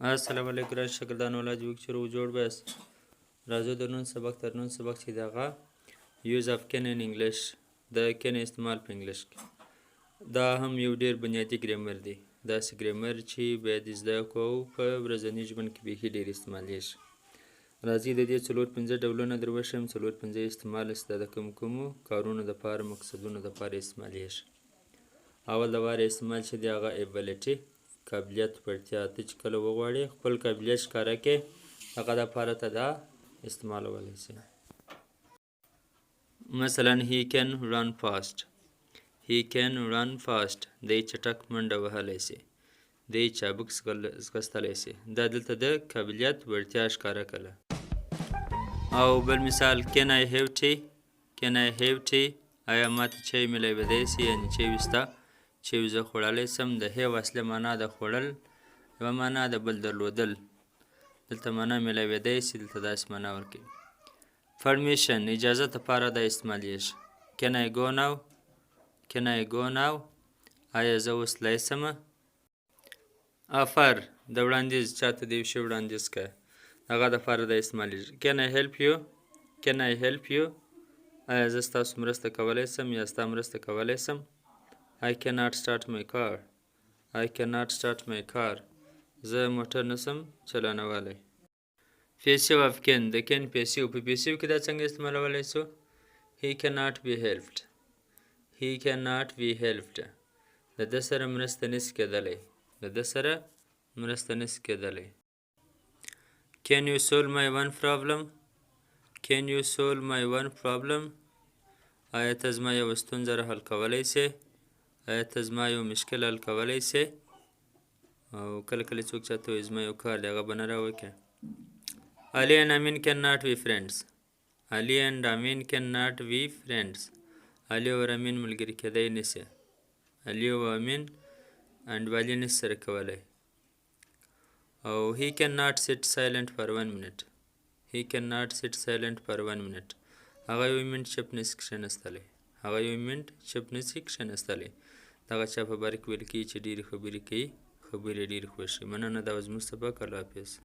السلام علیکم ګران شاګردانو ولادي وک چې رو جوړ بس راځو د نن سبق چې دغه یوز اف کین ان انګلیش د کین استعمال په انګلیش کې دا هم یو ډیر بنیادی ګرامر دی داسې ګرامر چې باید زده کوو په ورځني ژوند کې بیخي ډیر استعمالیږي راځئ د دې څلور پنځه ډولونه در وښیم څلور پنځه استعمال ستا د کومو کارونو دپاره مقصدونو دپاره استعمالیږي اول د واره استعمال چې دی هغه ابیلیټي قابلیت پړتیا ته چې کله وغواړې خپل قابلیت ښکاره کړې هغه دپاره ته دا استعمالولی شي مثلا he can run fast دی چټک منډه وهلی شي دی چابک ځغستلی شي دا دلته د قابلیت وړتیا ښکاره کړله او بل مثال can I have tea آیا ماته چای میلاویدی شي یعنې چای وسته چې زه خوړلی سم د هیو اصلي معنا د خوړل یوه معنا د بل درلودل دلته معنا میلاویدی شي دلته داسې معنا ورکوي پرمیشن اجازه دپاره دا استعمالیږي can I go now آیا زه اوس تللی سمه افر د وړاندیز چاته د یو شي وړاندیز کوه هغه دپاره دا استعمالیږي can I help you آیا زه ستاسو مرسته کولی سم یا ستا مرسته کولی سم I cannot start my car زه موټر نسم چلانولی پیسیو اف کین د کین پیسیو په پیسیو کې دا څنګه استعمالولی سو he cannot be helped د ده سره مرسته نسي کېدلی can you solve my one آیا ته زما یوه ستونزه را حل کولی سې آیا ته زما یو مشکل حل کولی سې او کله کله څوک چاته وایي زما یو کار دی هغه به نه راوکړې علي and امین cannot be friends علي او امین ملګري کېدی نشي علي او امین انډوالي نشي سره کولی او he cannot sit silent for 1 minute هغه یو منټ چپ نشي کښېنستلی دغه چا په باره کې ویل کېږي چې ډېرې خبرې کوي خبرې ډېرې خوښي مننه دا زموږ سبق الله حافظ